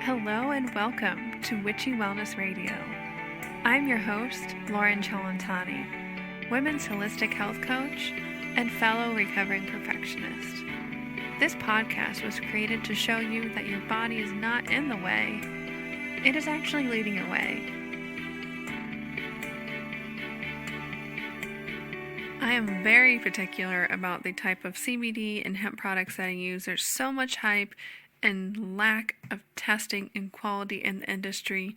Hello and welcome to Witchy Wellness Radio. I'm your host, Lauren Chalantani, women's holistic health coach and fellow recovering perfectionist. This podcast was created to show you that your body is not in the way, it is actually leading your way. I am very particular about the type of CBD and hemp products that I use. There's so much hype and lack of testing and quality in the industry.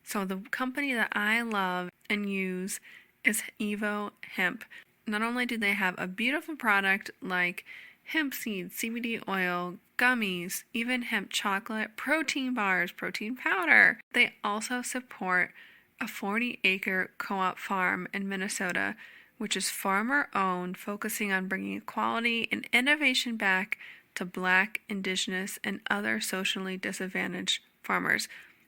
So the company that I love and use is Evo Hemp. Not only do they have a beautiful product like hemp seeds, CBD oil, gummies, even hemp chocolate, protein bars, protein powder, they also support a 40-acre co-op farm in Minnesota, which is farmer-owned, focusing on bringing equality and innovation back to Black, Indigenous, and other socially disadvantaged farmers.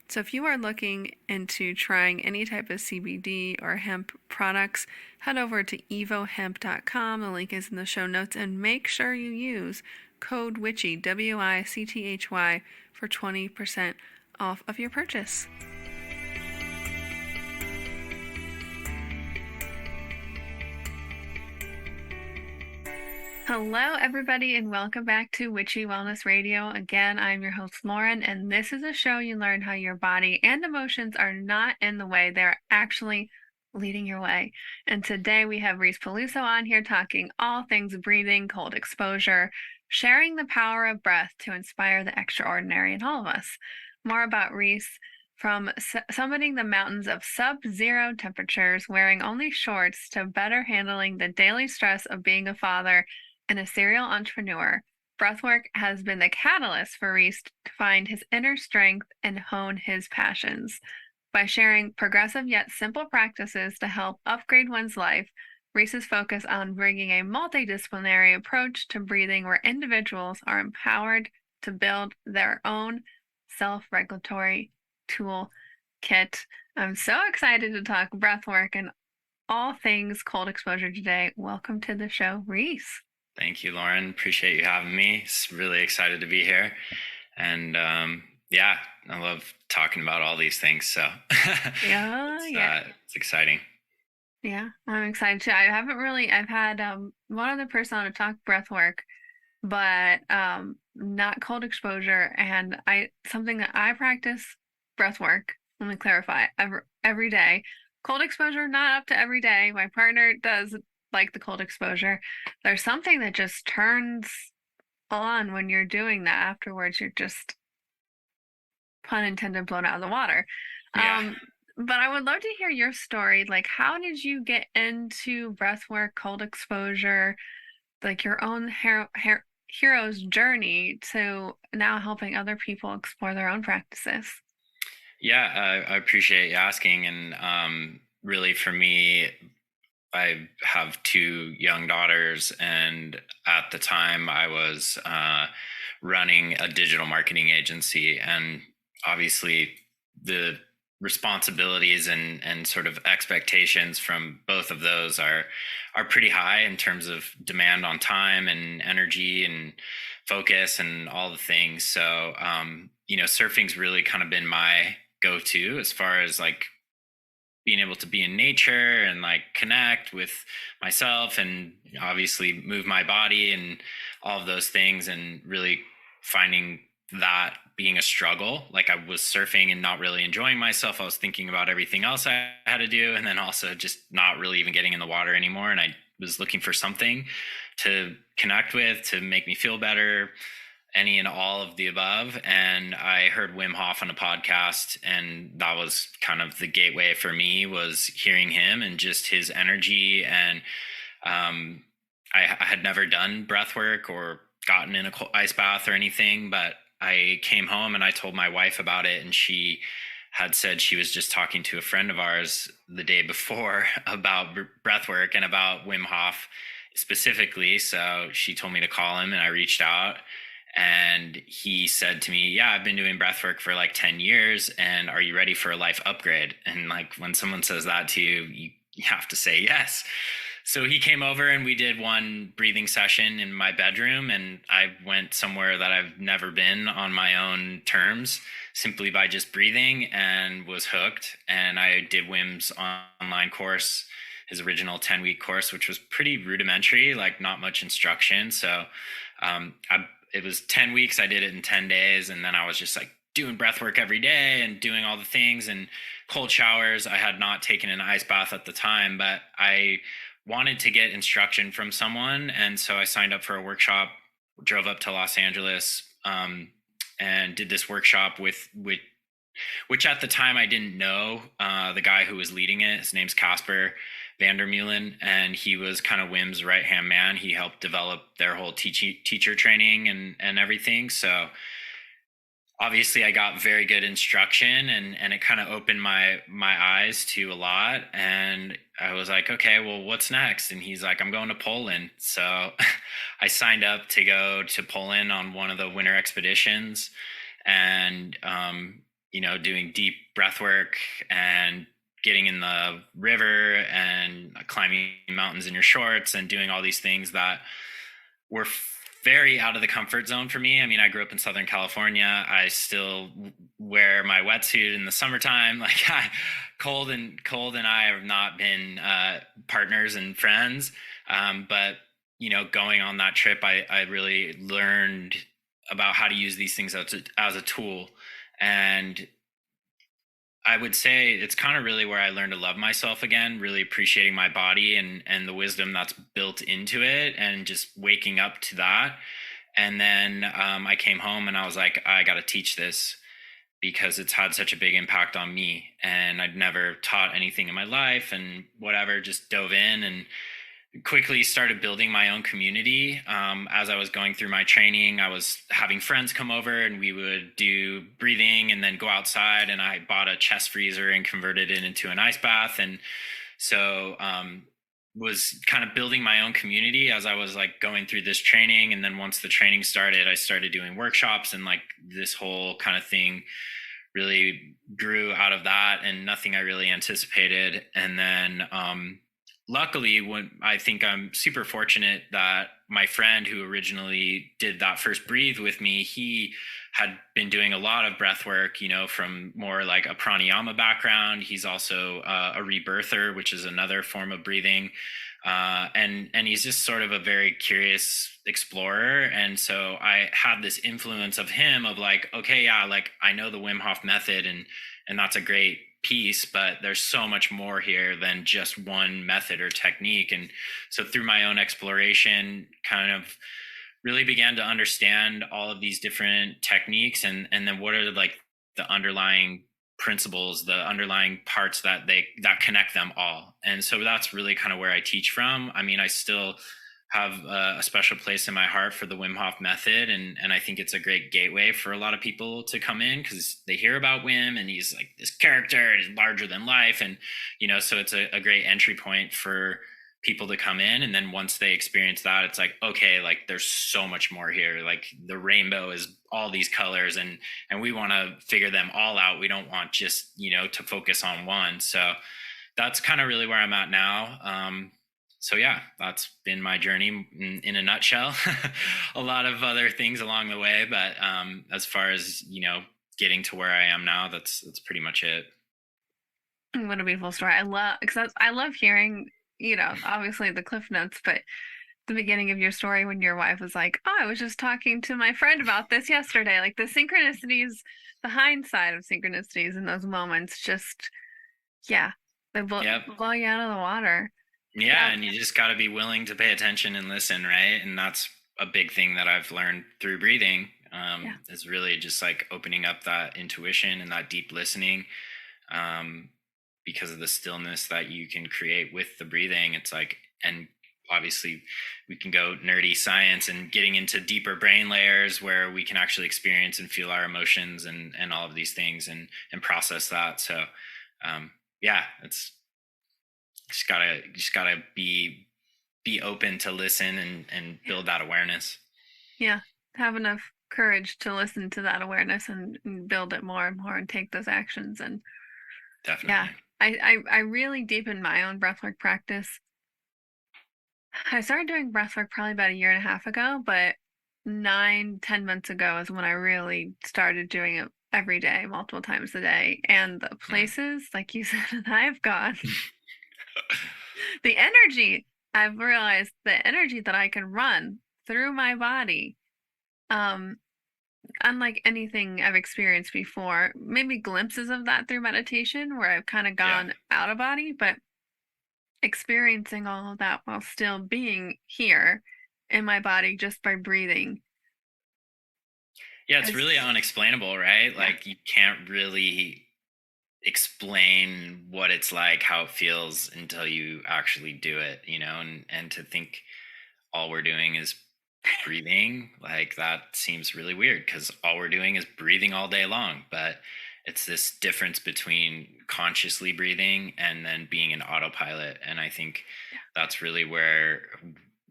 So if you are looking into trying any type of CBD or hemp products, head over to evohemp.com. The link is in the show notes, and make sure you use code WICHY, WICTHY, for 20% off of your purchase. Hello, everybody, and welcome back to Witchy Wellness Radio. Again, I'm your host, Lauren, and this is a show you learn how your body and emotions are not in the way. They're actually leading your way. And today we have Reis Paluso on here talking all things breathing, cold exposure, sharing the power of breath to inspire the extraordinary in all of us. More about Reis: from summiting the mountains of sub-zero temperatures, wearing only shorts, to better handling the daily stress of being a father and a serial entrepreneur, breathwork has been the catalyst for Reis to find his inner strength and hone his passions. By sharing progressive yet simple practices to help upgrade one's life, Reis's focus on bringing a multidisciplinary approach to breathing where individuals are empowered to build their own self-regulatory tool kit. I'm so excited to talk breathwork and all things cold exposure today. Welcome to the show, Reis. Thank you, Lauren. Appreciate you having me. It's really excited to be here. And I love talking about all these things. So it's exciting. Yeah, I'm excited too. I've had one other person on to talk breathwork, but not cold exposure. And something that I practice breathwork, let me clarify, every day. Cold exposure, not up to every day. My partner does like the cold exposure. There's something that just turns on when you're doing that. Afterwards, you're just, pun intended, blown out of the water. Yeah. But I would love to hear your story. Like, how did you get into breathwork, cold exposure, like your own hero's journey to now helping other people explore their own practices? Yeah, I appreciate you asking. And really, for me, I have two young daughters, and at the time I was running a digital marketing agency, and obviously the responsibilities and sort of expectations from both of those are pretty high in terms of demand on time and energy and focus and all the things. So, surfing's really kind of been my go-to as far as like being able to be in nature and like connect with myself and obviously move my body and all of those things, and really finding that being a struggle. Like, I was surfing and not really enjoying myself. I was thinking about everything else I had to do, and then also just not really even getting in the water anymore. And I was looking for something to connect with, to make me feel better, any and all of the above. And I heard Wim Hof on a podcast, and that was kind of the gateway for me, was hearing him and just his energy. And I had never done breath work or gotten in a ice bath or anything, but I came home and I told my wife about it, and she had said she was just talking to a friend of ours the day before about breath work and about Wim Hof specifically. So she told me to call him, and I reached out. And he said to me, yeah, I've been doing breathwork for like 10 years. And are you ready for a life upgrade? And like, when someone says that to you, you have to say yes. So he came over and we did one breathing session in my bedroom, and I went somewhere that I've never been on my own terms simply by just breathing, and was hooked. And I did Wim's online course, his original 10-week course, which was pretty rudimentary, like not much instruction. So it was 10 weeks. I did it in 10 days. And then I was just like doing breath work every day and doing all the things and cold showers. I had not taken an ice bath at the time, but I wanted to get instruction from someone. And so I signed up for a workshop, drove up to Los Angeles, and did this workshop with which at the time I didn't know the guy who was leading it. His name's Casper Vandermeulen, and he was kind of Wim's right hand man. He helped develop their whole teacher training and everything. So obviously I got very good instruction, and it kind of opened my eyes to a lot. And I was like, okay, well, what's next? And he's like, I'm going to Poland. So I signed up to go to Poland on one of the winter expeditions, and doing deep breath work and getting in the river and climbing mountains in your shorts and doing all these things that were very out of the comfort zone for me. I mean, I grew up in Southern California. I still wear my wetsuit in the summertime. Like cold and I have not been partners and friends. But going on that trip, I really learned about how to use these things as a tool. And I would say it's kind of really where I learned to love myself again, really appreciating my body and the wisdom that's built into it, and just waking up to that. And then I came home and I was like, I got to teach this because it's had such a big impact on me. And I'd never taught anything in my life and whatever, just dove in and quickly started building my own community. As I was going through my training, I was having friends come over and we would do breathing and then go outside, and I bought a chest freezer and converted it into an ice bath. And so was kind of building my own community as I was like going through this training. And then once the training started, I started doing workshops, and like this whole kind of thing really grew out of that, and nothing I really anticipated. And then luckily, when I think I'm super fortunate that my friend who originally did that first breathe with me, he had been doing a lot of breath work, from more like a pranayama background. He's also a rebirther, which is another form of breathing. And he's just sort of a very curious explorer. And so I had this influence of him of like, okay, yeah, like I know the Wim Hof method, and that's a great piece, but there's so much more here than just one method or technique. And so through my own exploration, kind of really began to understand all of these different techniques, and then what are like the underlying principles, the underlying parts that connect them all. And so that's really kind of where I teach from. I mean, I still have a special place in my heart for the Wim Hof method. And I think it's a great gateway for a lot of people to come in, because they hear about Wim and he's like this character and he's larger than life. And, so it's a great entry point for people to come in. And then once they experience that, it's like, okay, like there's so much more here. Like the rainbow is all these colors, and we want to figure them all out. We don't want just, to focus on one. So that's kind of really where I'm at now. So yeah, that's been my journey in a nutshell. A lot of other things along the way, but as far as getting to where I am now, that's pretty much it. What a beautiful story. I love hearing, obviously the cliff notes, but the beginning of your story when your wife was like, "Oh, I was just talking to my friend about this yesterday." Like the synchronicities, the hindsight of synchronicities in those moments, just yeah, they Yep. blow you out of the water. Yeah, Yeah, and you just got to be willing to pay attention and listen, right? And that's a big thing that I've learned through breathing. yeah, Is really just like opening up that intuition and that deep listening, um, because of the stillness that you can create with the breathing. It's like, and obviously we can go nerdy science and getting into deeper brain layers where we can actually experience and feel our emotions and all of these things and process that. So yeah, it's just gotta be open to listen and build that awareness. yeah. Have enough courage to listen to that awareness and build it more and more and take those actions. And yeah, Definitely. I really deepened my own breathwork practice I started doing breathwork probably about a year and a half ago, but 9, 10 months ago is when I really started doing it every day, multiple times a day. And the Mm. places, like you said, that I've gone, the energy, I've realized the energy that I can run through my body, um, unlike anything I've experienced before. Maybe glimpses of that through meditation where I've kind of Yeah. gone out of body, but experiencing all of that while still being here in my body just by breathing Yeah, it's really is, unexplainable, right? yeah, Like you can't really explain what it's like, how it feels until you actually do it, and to think all we're doing is breathing, like that seems really weird because all we're doing is breathing all day long. But it's this difference between consciously breathing and then being an autopilot. And I think yeah, that's really where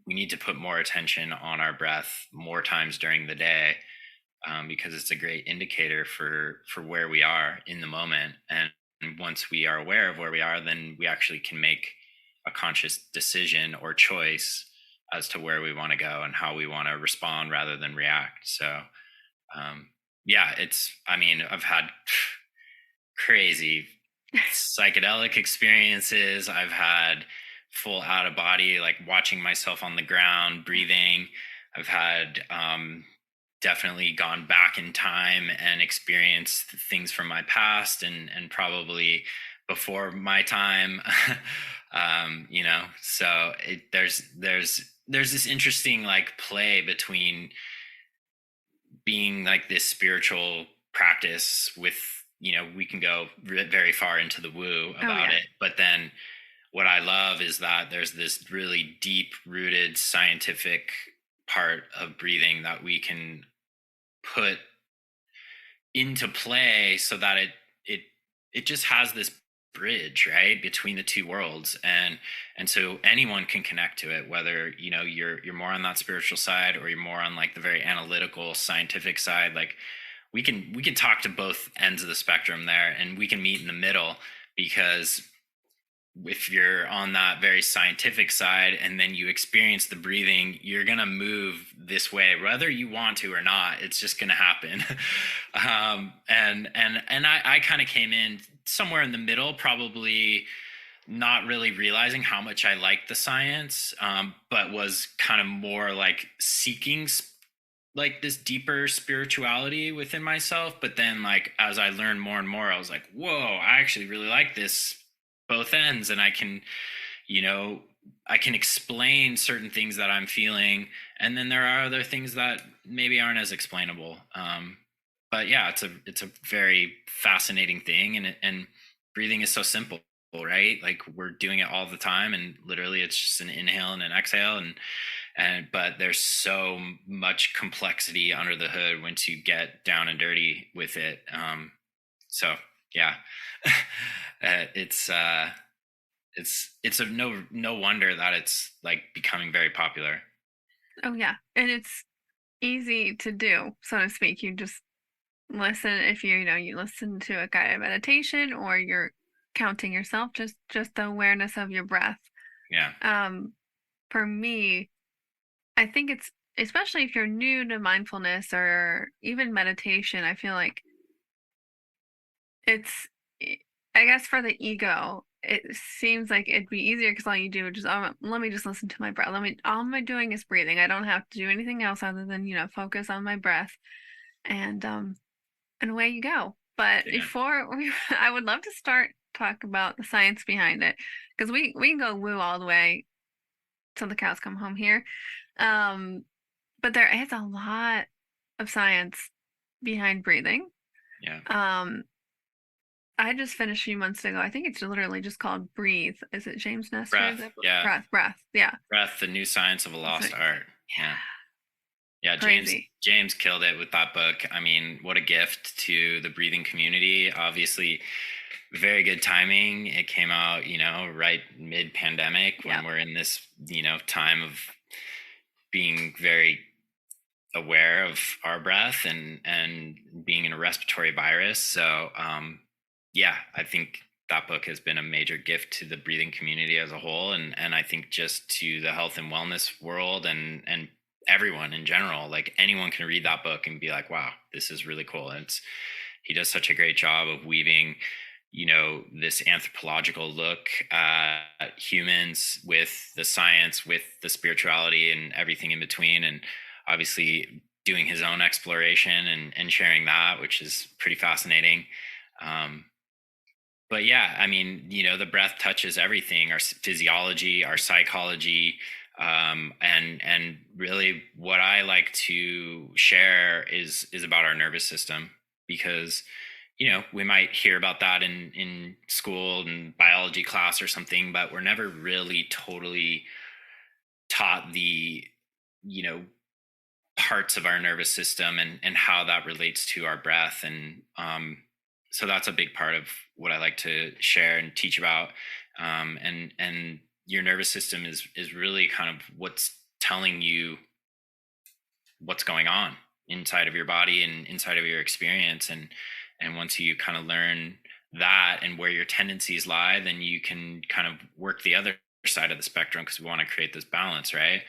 we need to put more attention on our breath more times during the day, because it's a great indicator for where we are in the moment. And once we are aware of where we are, then we actually can make a conscious decision or choice as to where we want to go and how we want to respond rather than react. So, yeah, I mean, I've had crazy psychedelic experiences. I've had full out of body, like watching myself on the ground, breathing. I've had definitely gone back in time and experienced things from my past and probably before my time. So there's this interesting like play between being like this spiritual practice with, we can go very far into the woo oh about yeah, it, but then what I love is that there's this really deep rooted scientific part of breathing that we can put into play so that it it just has this bridge right between the two worlds, and so anyone can connect to it, whether you're more on that spiritual side or you're more on like the very analytical scientific side. Like we can talk to both ends of the spectrum there, and we can meet in the middle, because if you're on that very scientific side and then you experience the breathing, you're going to move this way whether you want to or not. It's just going to happen. And I kind of came in somewhere in the middle, probably not really realizing how much I liked the science, but was kind of more like seeking like this deeper spirituality within myself. But then like as I learned more and more, I was like, whoa, I actually really like this both ends, and you know I can explain certain things that I'm feeling, and then there are other things that maybe aren't as explainable. But yeah, it's a very fascinating thing, and breathing is so simple, right? Like we're doing it all the time, and literally it's just an inhale and an exhale, and but there's so much complexity under the hood once you get down and dirty with it. So yeah, it's it's a no wonder that it's like becoming very popular. oh yeah, and it's easy to do, so to speak. You just listen if you listen to a guided meditation or you're counting yourself, just the awareness of your breath. Yeah, Um, for me, I think it's especially if you're new to mindfulness or even meditation, I feel like it's I guess for the ego, it seems like it'd be easier because all you do is just, oh, let me just listen to my breath. All am I doing is breathing. I don't have to do anything else other than, focus on my breath and away you go. But yeah, before I would love to start talk about the science behind it because we can go woo all the way till the cows come home here. Um, but there is a lot of science behind breathing. yeah. Um, I just finished a few months ago. I think it's literally just called Breathe. Is it James Nestor? Breath, yeah. Breath. Yeah. Breath, the new science of a It's lost like, art. Yeah. yeah, Yeah, James crazy. James killed it with that book. I mean, what a gift to the breathing community. Obviously, very good timing. It came out, right mid pandemic when Yep. we're in this, time of being very aware of our breath and being in a respiratory virus. So, yeah, I think that book has been a major gift to the breathing community as a whole, and I think just to the health and wellness world, and everyone in general. Like anyone can read that book and be like, wow, this is really cool. And he does such a great job of weaving, this anthropological look at humans with the science, with the spirituality, and everything in between. And obviously doing his own exploration and sharing that, which is pretty fascinating. But yeah, I mean, the breath touches everything, our physiology, our psychology. And really what I like to share is about our nervous system, because we might hear about that in school and biology class or something, but we're never really totally taught the you know parts of our nervous system and how that relates to our breath. And so that's a big part of what I like to share and teach about. And your nervous system is really kind of what's telling you what's going on inside of your body and inside of your experience. And once you kind of learn that and where your tendencies lie, then you can kind of work the other side of the spectrum, because we want to create this balance, right?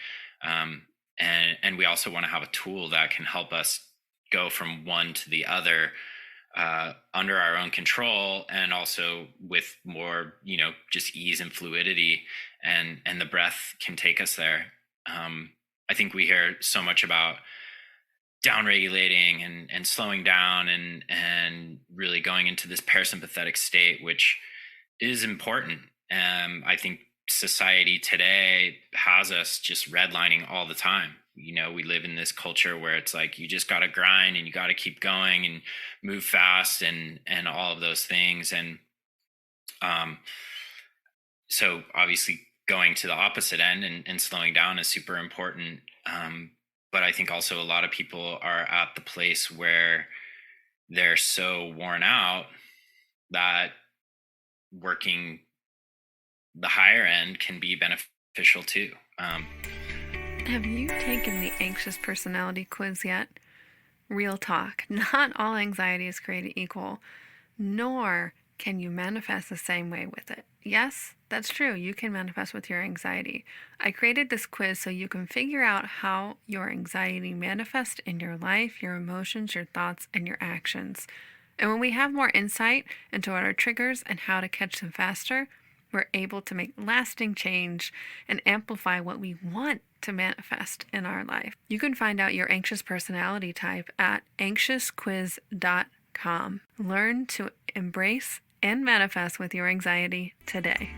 And we also want to have a tool that can help us go from one to the other, under our own control, and also with more, just ease and fluidity, and the breath can take us there. I think we hear so much about down regulating and slowing down and really going into this parasympathetic state, which is important. I think society today has us just redlining all the time. We live in this culture where it's like you just got to grind and you got to keep going and move fast and all of those things. And so obviously going to the opposite end and slowing down is super important. But I think also a lot of people are at the place where they're so worn out that working the higher end can be beneficial too. Have you taken the anxious personality quiz yet? Real talk. Not all anxiety is created equal, nor can you manifest the same way with it. Yes, that's true. You can manifest with your anxiety. I created this quiz so you can figure out how your anxiety manifests in your life, your emotions, your thoughts, and your actions. And when we have more insight into what are triggers and how to catch them faster, we're able to make lasting change and amplify what we want to manifest in our life. You can find out your anxious personality type at anxiousquiz.com. Learn to embrace and manifest with your anxiety today.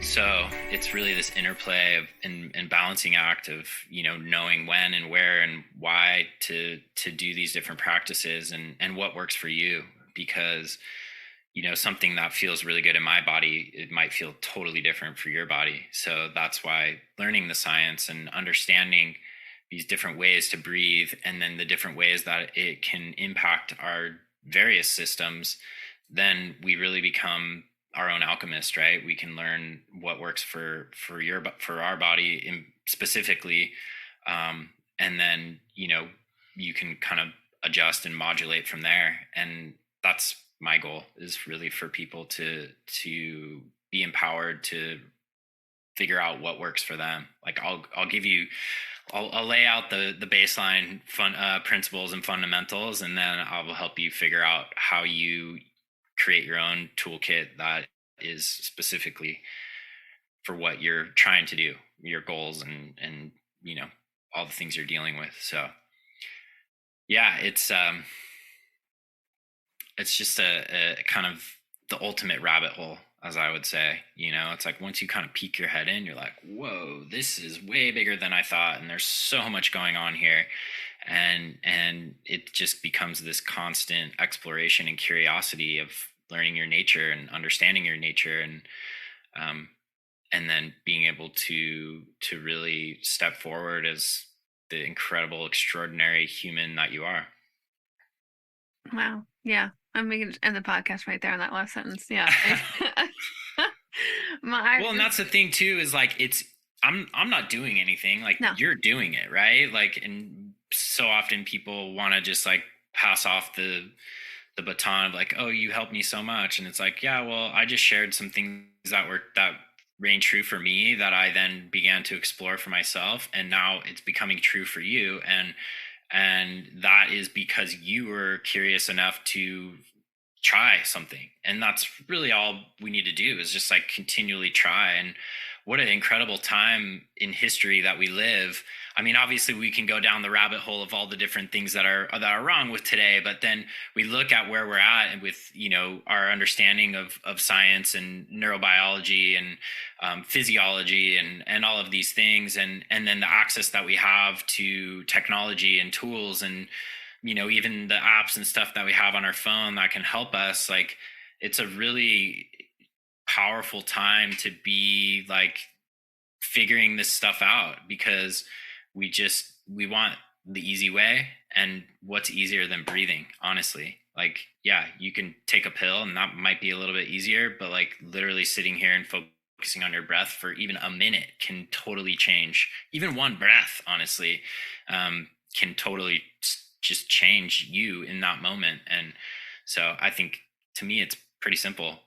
So it's really this interplay of and balancing act of, knowing when and where and why to do these different practices, and what works for you. Because something that feels really good in my body, it might feel totally different for your body. So that's why learning the science and understanding these different ways to breathe, and then the different ways that it can impact our various systems, then we really become our own alchemist, right? We can learn what works for our body specifically, and then you can kind of adjust and modulate from there. And that's my goal, is really for people to be empowered to figure out what works for them. Like I'll lay out the baseline principles and fundamentals, and then I will help you figure out how you create your own toolkit that is specifically for what you're trying to do, your goals, and all the things you're dealing with. So yeah, it's just a kind of the ultimate rabbit hole, as I would say. It's like once you kind of peek your head in, you're like, whoa, this is way bigger than I thought, and there's so much going on here. And it just becomes this constant exploration and curiosity of learning your nature and understanding your nature, and then being able to really step forward as the incredible, extraordinary human that you are. Wow. Yeah. I'm going to end the podcast right there on that last sentence. Yeah. Well, and that's the thing too, is like, I'm not doing anything, like No. You're doing it, right? Like, and so often people want to just like pass off the the baton of like, oh, you helped me so much. And it's like, yeah, well, I just shared some things that rang true for me that I then began to explore for myself. And now it's becoming true for you. And that is because you were curious enough to try something. And that's really all we need to do, is just like continually try. And what an incredible time in history that we live. I mean, obviously we can go down the rabbit hole of all the different things that are wrong with today, but then we look at where we're at, and with, our understanding of science and neurobiology and physiology and all of these things, and then the access that we have to technology and tools, and even the apps and stuff that we have on our phone that can help us. Like, it's a really powerful time to be like figuring this stuff out, because we want the easy way. And what's easier than breathing, honestly? Like, yeah, you can take a pill and that might be a little bit easier, but like literally sitting here and focusing on your breath for even a minute can totally change. Even one breath, honestly, can totally just change you in that moment. And so I think, to me, it's pretty simple.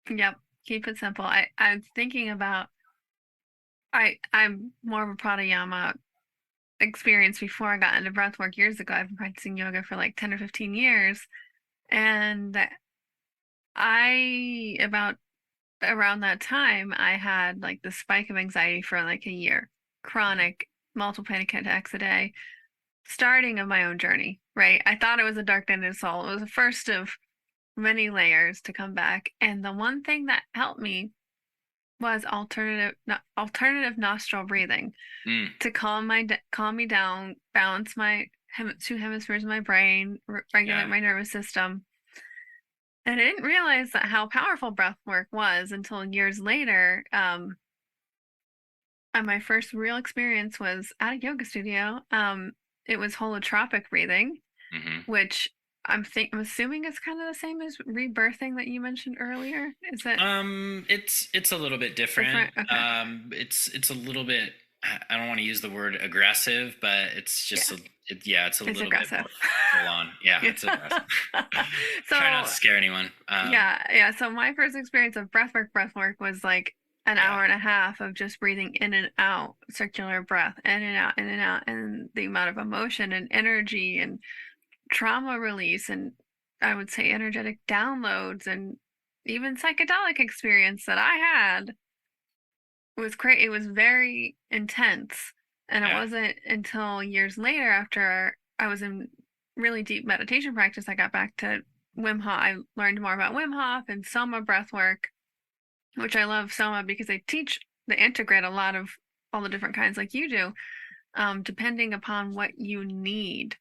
Yep. Keep it simple. I'm thinking about, I'm more of a pranayama experience before I got into breathwork years ago. I've been practicing yoga for like 10 or 15 years. And around that time, I had like the spike of anxiety for like a year, chronic, multiple panic attacks a day, starting of my own journey, right? I thought it was a dark night of the soul. It was the first of many layers to come back. And the one thing that helped me was alternative nostril breathing to calm me down, balance my two hemispheres of my brain, regulate my nervous system. And I didn't realize that how powerful breath work was until years later. And my first real experience was at a yoga studio. It was holotropic breathing, which I'm assuming it's kind of the same as rebirthing that you mentioned earlier. Is it? It's a little bit different. Okay. It's a little bit. I don't want to use the word aggressive, but it's just it's a little aggressive. bit more full on. Yeah, it's aggressive. So try not to scare anyone. Yeah. So my first experience of breathwork was like an hour and a half of just breathing in and out, circular breath, in and out, in and out, and the amount of emotion and energy and trauma release, and I would say energetic downloads, and even psychedelic experience that I had was great. It was very intense. And it wasn't until years later, after I was in really deep meditation practice, I got back to Wim Hof. I learned more about Wim Hof and Soma breath work, which I love Soma because they integrate a lot of all the different kinds like you do, depending upon what you need.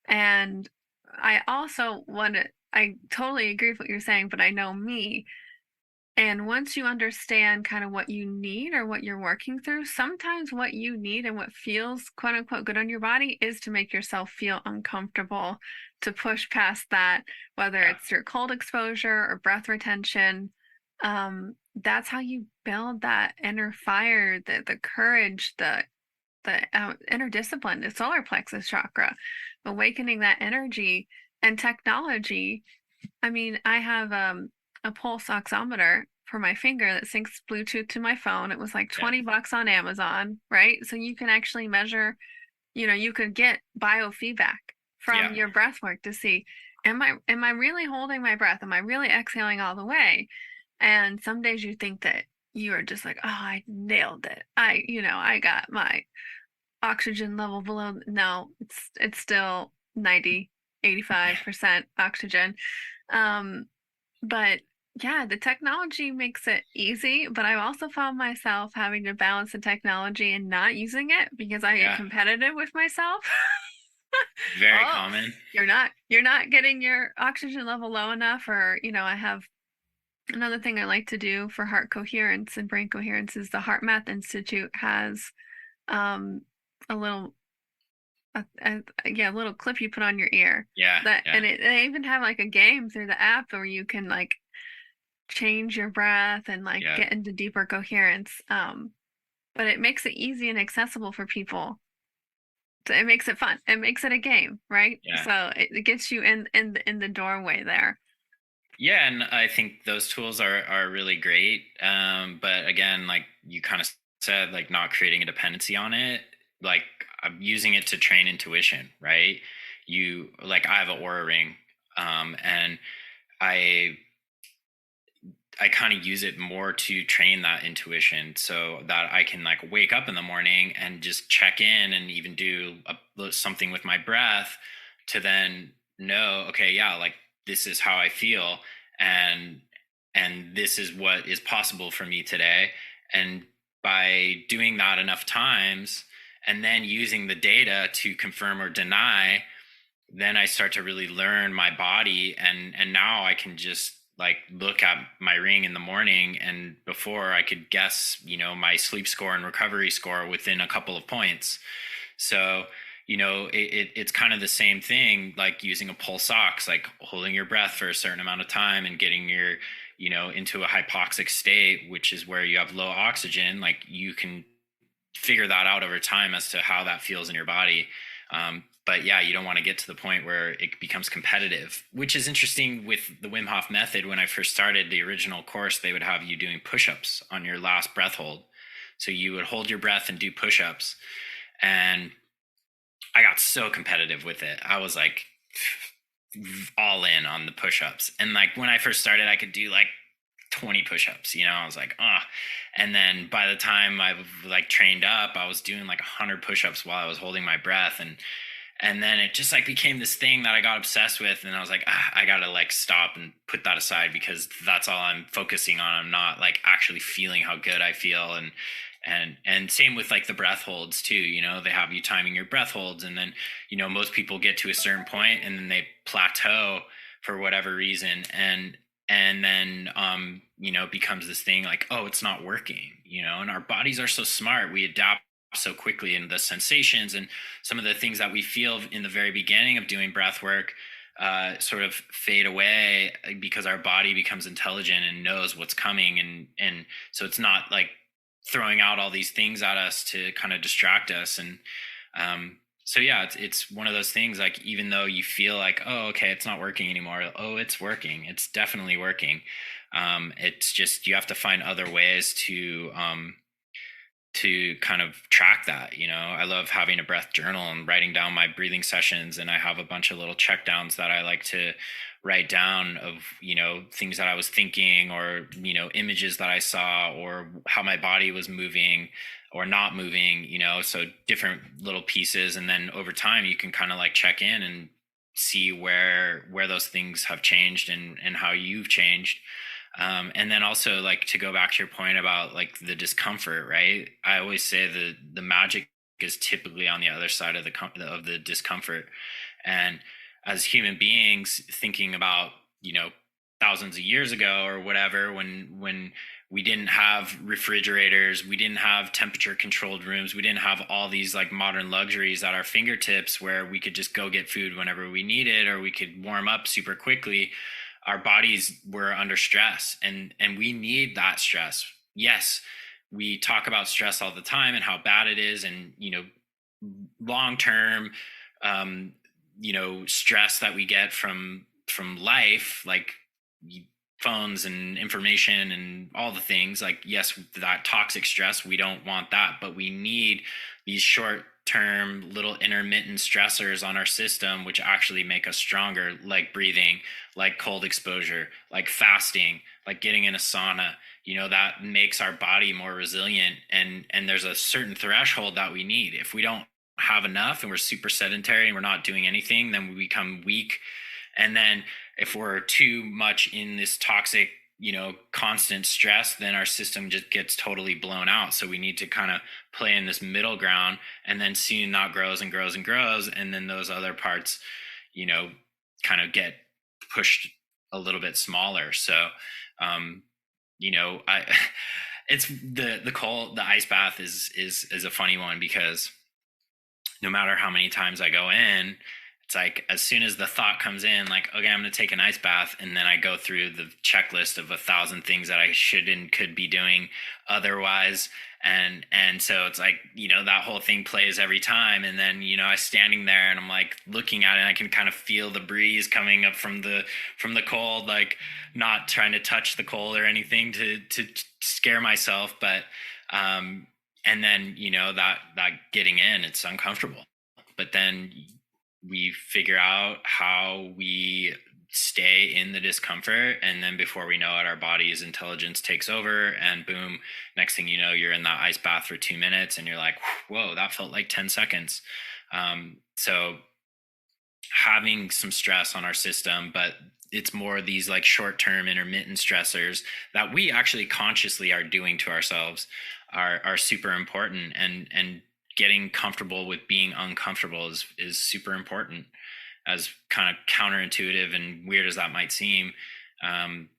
And I totally agree with what you're saying, but I know me. And once you understand kind of what you need or what you're working through, sometimes what you need and what feels quote unquote good on your body is to make yourself feel uncomfortable, to push past that, whether it's through cold exposure or breath retention. That's how you build that inner fire, the courage, the inner discipline, the solar plexus chakra, awakening that energy. And technology. I mean, I have a pulse oximeter for my finger that syncs Bluetooth to my phone. It was like $20 on Amazon, right? So you can actually measure, you could get biofeedback from your breath work to see, am I really holding my breath? Am I really exhaling all the way? And some days you think that you are just like, oh, I nailed it. I got my oxygen level below. No, it's still 90, 85% oxygen. But yeah, the technology makes it easy, but I've also found myself having to balance the technology and not using it because I get competitive with myself. Very common. You're not getting your oxygen level low enough, or I have another thing I like to do for heart coherence and brain coherence is the Heart Math Institute has a little little clip you put on your ear. And they even have like a game through the app where you can like change your breath and like get into deeper coherence. But it makes it easy and accessible for people So it makes it fun. It makes it a game, right? Yeah. So it gets you in the doorway there. Yeah, and I think those tools are really great. But again, like you kind of said, like not creating a dependency on it. Like I'm using it to train intuition, right? You like I have an aura ring, and I I kind of use it more to train that intuition so that I can like wake up in the morning and just check in and even do something with my breath to then know, okay, yeah, like this is how I feel, and this is what is possible for me today. And by doing that enough times and then using the data to confirm or deny, then I start to really learn my body, and now I can just like look at my ring in the morning, and before I could guess, my sleep score and recovery score within a couple of points. So, it's kind of the same thing, like using a pulse ox, like holding your breath for a certain amount of time and getting your, into a hypoxic state, which is where you have low oxygen. Like you can figure that out over time as to how that feels in your body. But yeah, you don't want to get to the point where it becomes competitive, which is interesting with the Wim Hof method. When I first started the original course, they would have you doing push-ups on your last breath hold. So you would hold your breath and do push-ups. And I got so competitive with it. I was like all in on the push-ups. And like when I first started, I could do like 20 push-ups, I was like, ah. And then by the time I like trained up, I was doing like 100 push-ups while I was holding my breath. And then it just like became this thing that I got obsessed with. And I was like, I gotta like stop and put that aside, because that's all I'm focusing on. I'm not like actually feeling how good I feel. And same with like the breath holds too. They have you timing your breath holds, and then most people get to a certain point and then they plateau for whatever reason, and then it becomes this thing like, oh, it's not working. And our bodies are so smart, we adapt so quickly, and the sensations and some of the things that we feel in the very beginning of doing breath work sort of fade away, because our body becomes intelligent and knows what's coming, and so it's not like throwing out all these things at us to kind of distract us. And so yeah, it's one of those things, like even though you feel like, oh, okay, it's not working anymore, oh, it's working, it's definitely working. It's just you have to find other ways to kind of track that. I love having a breath journal and writing down my breathing sessions, and I have a bunch of little check downs that I like to write down of things that I was thinking, or images that I saw, or how my body was moving or not moving, so different little pieces. And then over time you can kind of like check in and see where those things have changed, and how you've changed. And then also, like, to go back to your point about like the discomfort, right? I always say the magic is typically on the other side of the discomfort. And as human beings, thinking about thousands of years ago or whatever, when we didn't have refrigerators, we didn't have temperature controlled rooms, we didn't have all these like modern luxuries at our fingertips where we could just go get food whenever we needed, or we could warm up super quickly. Our bodies were under stress, and we need that stress. Yes, we talk about stress all the time and how bad it is, and long term stress that we get from life, like phones and information and all the things, like, yes, that toxic stress, we don't want that, but we need these short term little intermittent stressors on our system, which actually make us stronger, like breathing, like cold exposure, like fasting, like getting in a sauna. That makes our body more resilient. And there's a certain threshold that we need. If we don't have enough and we're super sedentary and we're not doing anything, then we become weak. And then if we're too much in this toxic, constant stress, then our system just gets totally blown out. So we need to kind of play in this middle ground, and then soon that grows and grows and grows. And then those other parts, kind of get pushed a little bit smaller. So, I, it's the ice bath is a funny one, because no matter how many times I go in, it's like as soon as the thought comes in, like, okay, I'm going to take an ice bath, and then I go through the checklist of 1,000 things that I should and could be doing otherwise. And so it's like, that whole thing plays every time. And then, I standing there and I'm like looking at it, and I can kind of feel the breeze coming up from the cold, like not trying to touch the coal or anything to scare myself. But and then, that getting in, it's uncomfortable. But then we figure out how we stay in the discomfort, and then before we know it, our body's intelligence takes over, and boom, next thing you know, you're in that ice bath for 2 minutes and you're like, whoa, that felt like 10 seconds. So having some stress on our system, but it's more these like short-term intermittent stressors that we actually consciously are doing to ourselves are super important. And getting comfortable with being uncomfortable is super important. As kind of counterintuitive and weird as that might seem,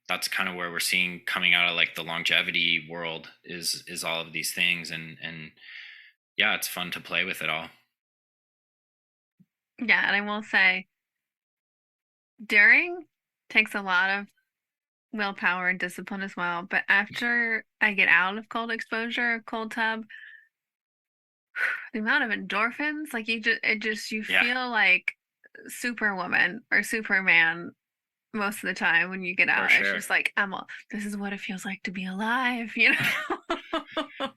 that's kind of where we're seeing coming out of like the longevity world is all of these things. And yeah, it's fun to play with it all. Yeah, and I will say, during takes a lot of willpower and discipline as well. But after I get out of cold exposure, cold tub, the amount of endorphins, like you Yeah, feel like Superwoman or Superman most of the time when you get for out. It's sure. just like, this is what it feels like to be alive,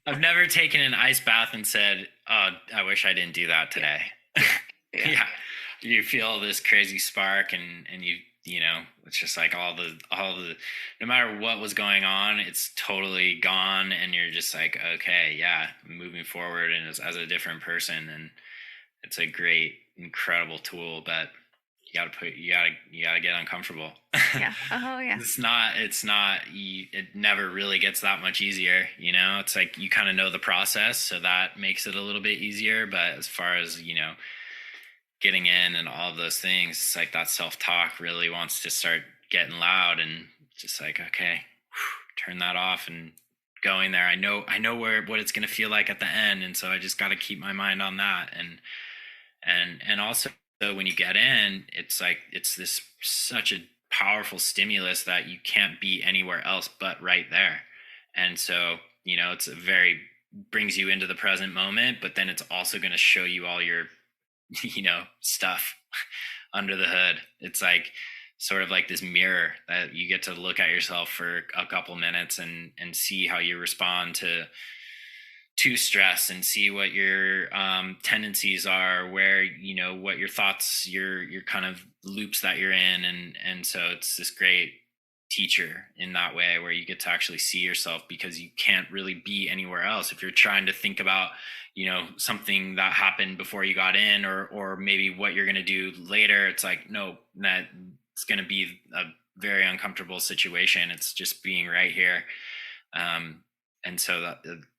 I've never taken an ice bath and said, oh, I wish I didn't do that Yeah, today. yeah, yeah. Yeah, you feel this crazy spark, and it's just like all the no matter what was going on, it's totally gone, and you're just like, okay, yeah, I'm moving forward and as a different person. And it's a great, incredible tool, but you gotta get uncomfortable. Yeah. Oh, yeah. It never really gets that much easier. It's like you kind of know the process, so that makes it a little bit easier. But as far as getting in and all of those things, it's like that self-talk really wants to start getting loud, and just like, okay, turn that off and going there. I know what it's going to feel like at the end, and so I just got to keep my mind on that. And also, when you get in, it's like it's this such a powerful stimulus that you can't be anywhere else but right there. And so, it's a very brings you into the present moment, but then it's also going to show you all your stuff under the hood. It's like sort of like this mirror that you get to look at yourself for a couple minutes and see how you respond to stress, and see what your tendencies are, where what your thoughts, your kind of loops that you're in. And so it's this great teacher in that way, where you get to actually see yourself, because you can't really be anywhere else. If you're trying to think about something that happened before you got in, or maybe what you're going to do later, it's like, no, that it's going to be a very uncomfortable situation. It's just being right here. And so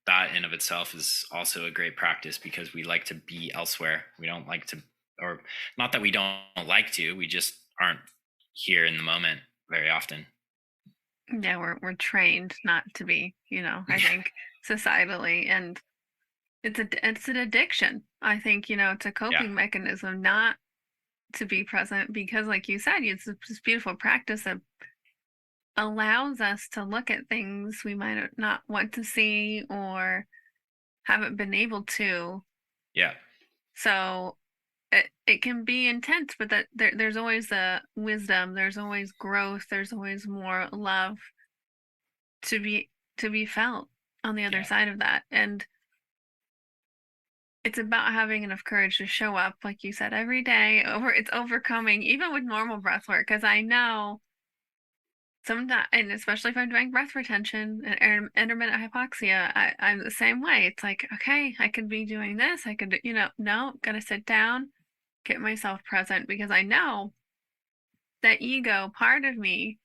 that in of itself is also a great practice, because we like to be elsewhere. We don't like to, or not that we don't like to, we just aren't here in the moment very often. Yeah, we're trained not to be, I think societally, and it's an addiction. I think, it's a Yeah. coping mechanism not to be present, because like you said, it's this beautiful practice that allows us to look at things we might not want to see or haven't been able to. Yeah. So it can be intense, but there's always a wisdom, there's always growth, there's always more love to be felt on the other Yeah. side of that. And it's about having enough courage to show up, like you said, every day. It's overcoming, even with normal breath work, because I know sometimes, and especially if I'm doing breath retention and intermittent hypoxia, I'm the same way. It's like, okay, I could be doing this. I could, no, gotta sit down, get myself present, because I know that ego part of me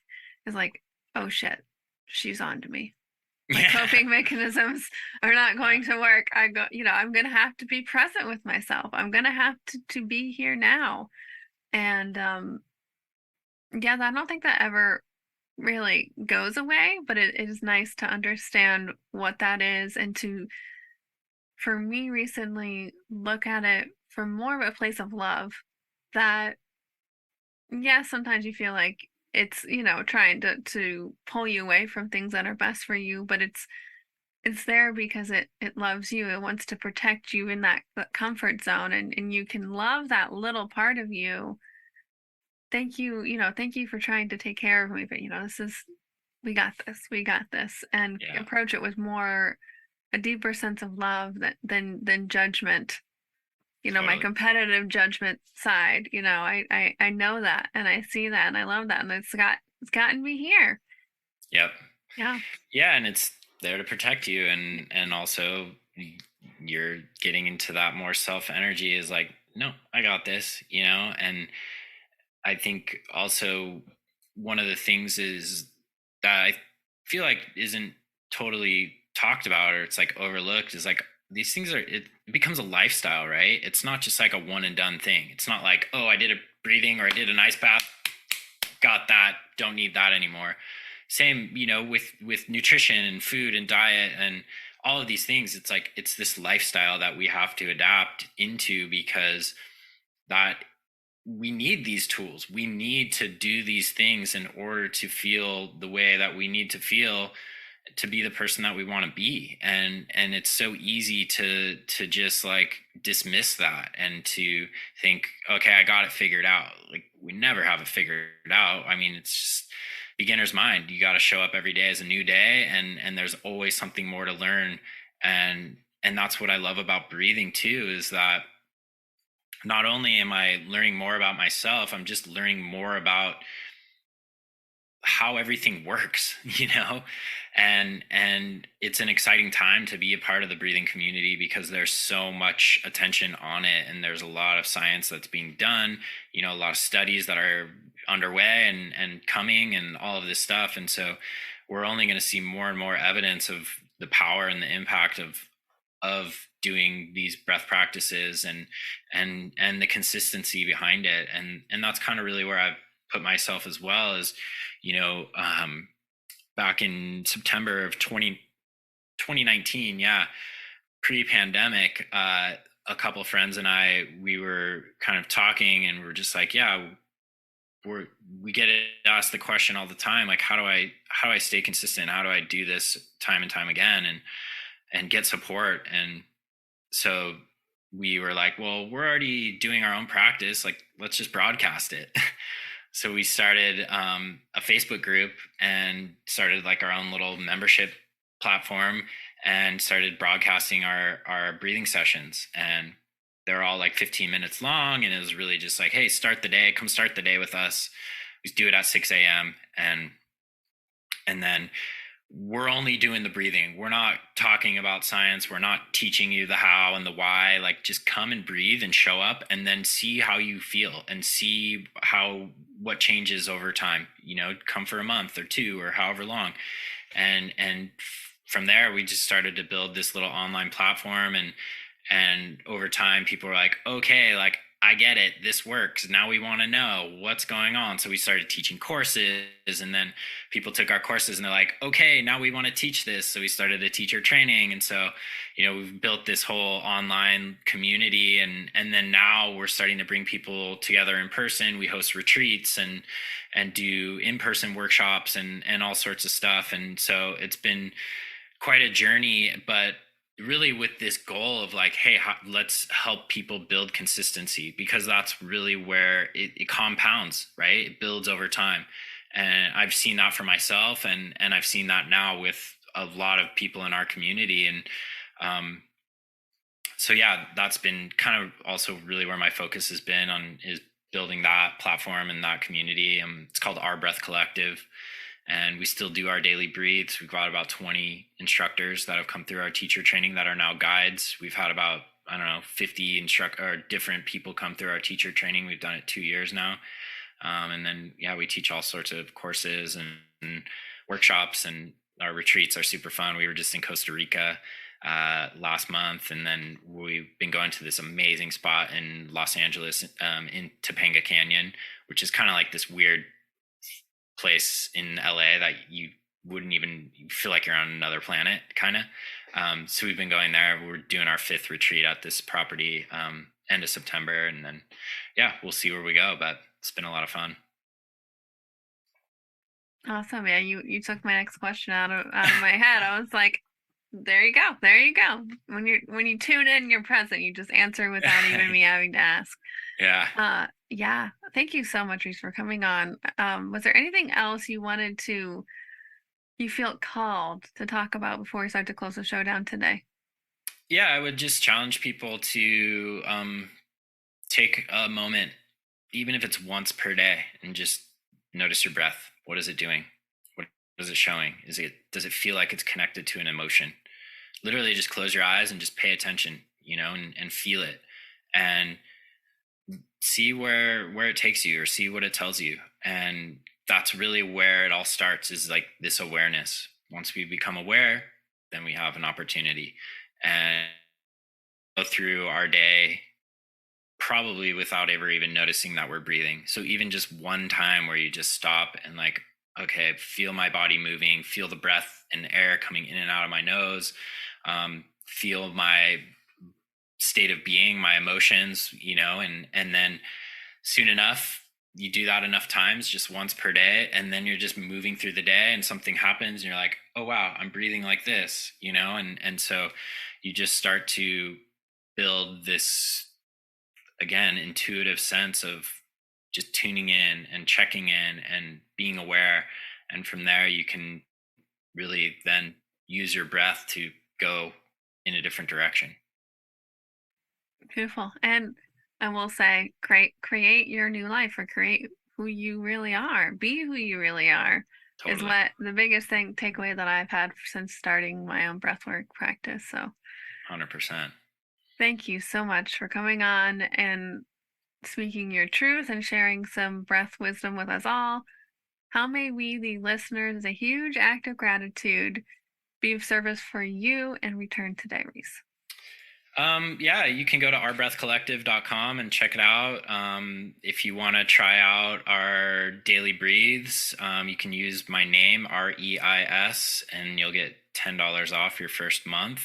is like, oh shit, she's on to me. My Yeah. coping mechanisms are not going to work. I'm going to have to be present with myself. I'm going to have to be here now. And yeah, I don't think that ever really goes away, but it is nice to understand what that is, and to, for me recently, look at it from more of a place of love. That, yeah, sometimes you feel like it's, trying to pull you away from things that are best for you, but it's there because it loves you. It wants to protect you in that comfort zone, and you can love that little part of you. Thank you, thank you for trying to take care of me, but this is we got this. We got this. And Yeah, approach it with more a deeper sense of love than judgment. My totally. competitive judgment side, I know that and I see that and I love that and it's gotten me here. Yep. Yeah. Yeah, and it's there to protect you, and also you're getting into that more self energy is like, no, I got this, and I think also one of the things is that I feel like isn't totally talked about, or it's like overlooked, is like these things it becomes a lifestyle, right? It's not just like a one and done thing. It's not like, oh, I did a breathing or I did an ice bath, got that, don't need that anymore. Same, with nutrition and food and diet and all of these things. It's like it's this lifestyle that we have to adapt into, because that we need these tools. We need to do these things in order to feel the way that we need to feel, to be the person that we want to be. And it's so easy to just like dismiss that and to think, okay, I got it figured out. Like, we never have it figured out. I mean, it's just beginner's mind. You got to show up every day as a new day, and there's always something more to learn. And that's what I love about breathing too, is that not only am I learning more about myself, I'm just learning more about how everything works, and it's an exciting time to be a part of the breathing community, because there's so much attention on it, and there's a lot of science that's being done, a lot of studies that are underway and coming, and all of this stuff. And so we're only going to see more and more evidence of the power and the impact of doing these breath practices, and the consistency behind it. And that's kind of really where I've put myself as well, is back in September of 2019, yeah, pre-pandemic, a couple of friends and we were kind of talking, and we're just like, yeah, we get asked the question all the time, like, how do I stay consistent? How do I do this time and time again, and get support? And so we were like, well, we're already doing our own practice, like, let's just broadcast it. So we started a Facebook group, and started like our own little membership platform, and started broadcasting our breathing sessions. And they're all like 15 minutes long, and it was really just like, hey, come start the day with us. We do it at 6 a.m. and then we're only doing the breathing. We're not talking about science. We're not teaching you the how and the why. Like, just come and breathe and show up, and then see how you feel, and see what changes over time. Come for a month or two or however long. And from there, we just started to build this little online platform, and over time, people were like, okay, like, I get it, this works. Now we want to know what's going on. So we started teaching courses, and then people took our courses, and they're like, okay, now we want to teach this. So we started a teacher training. And so, we've built this whole online community, and then now we're starting to bring people together in person. We host retreats and do in-person workshops and all sorts of stuff. And so it's been quite a journey, but really with this goal of like, hey, let's help people build consistency, because that's really where it compounds, right? It builds over time. And I've seen that for myself, and I've seen that now with a lot of people in our community. And so yeah, that's been kind of also really where my focus has been on, is building that platform and that community. It's called Our Breath Collective, and we still do our daily breathes. We've got about 20 instructors that have come through our teacher training that are now guides. We've had about, I don't know, 50 different people come through our teacher training. We've done it 2 years now. And then, yeah, we teach all sorts of courses and workshops, and our retreats are super fun. We were just in Costa Rica last month, and then we've been going to this amazing spot in Los Angeles, in Topanga Canyon, which is kind of like this weird place in LA that you wouldn't even feel like you're on another planet, kind of. So we've been going there. We're doing our 5th retreat at this property end of September, and then, yeah, we'll see where we go, but it's been a lot of fun. Awesome. Yeah, you took my next question out of my head. I was like, There you go. There you go. When you tune in, you're present. You just answer without even me having to ask. Yeah. Yeah. Thank you so much, Reese, for coming on. Was there anything else you feel called to talk about before we start to close the show down today? Yeah, I would just challenge people to take a moment, even if it's once per day, and just notice your breath. What is it doing? What is it showing? Does it feel like it's connected to an emotion? Literally just close your eyes and just pay attention, and feel it, and see where it takes you, or see what it tells you. And that's really where it all starts, is like this awareness. Once we become aware, then we have an opportunity, and go through our day probably without ever even noticing that we're breathing. So even just one time where you just stop and like, okay, feel my body moving, feel the breath and air coming in and out of my nose, feel my state of being, my emotions, and then soon enough, you do that enough times, just once per day, and then you're just moving through the day and something happens and you're like, oh wow, I'm breathing like this, and so you just start to build this, again, intuitive sense of just tuning in and checking in and being aware. And from there, you can really then use your breath to go in a different direction. Beautiful. And I will say, create your new life, or create who you really are. Be who you really are is Totally. what the biggest takeaway that I've had since starting my own breathwork practice. So 100%. thank you so much for coming on and speaking your truth and sharing some breath wisdom with us all. How may we, the listeners, as a huge act of gratitude, be of service for you and return today, Reese? Yeah, you can go to ourbreathcollective.com and check it out. If you want to try out our daily breathes, you can use my name, Reis, and you'll get $10 off your first month.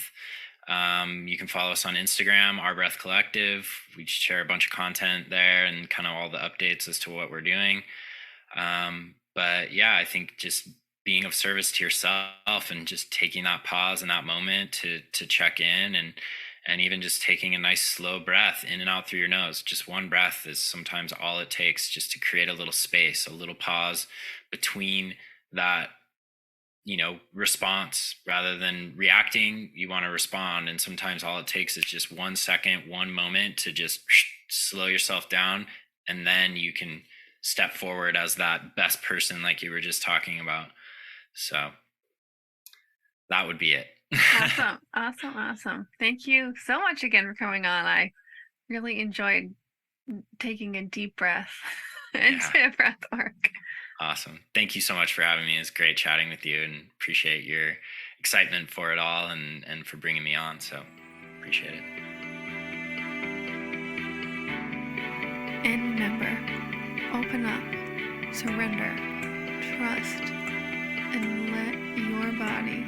You can follow us on Instagram, Our Breath Collective. We share a bunch of content there and kind of all the updates as to what we're doing. But yeah, I think just being of service to yourself and just taking that pause in that moment to check in, and even just taking a nice slow breath in and out through your nose. Just one breath is sometimes all it takes, just to create a little space, a little pause between that, response. Rather than reacting, you want to respond. And sometimes all it takes is just 1 second, one moment to just slow yourself down. And then you can step forward as that best person, like you were just talking about. So that would be it. Awesome. Awesome. Awesome. Thank you so much again for coming on. I really enjoyed taking a deep breath into breath work. Awesome. Thank you so much for having me. It's great chatting with you, and appreciate your excitement for it all, and for bringing me on. So appreciate it. And remember, open up, surrender, trust, and let your body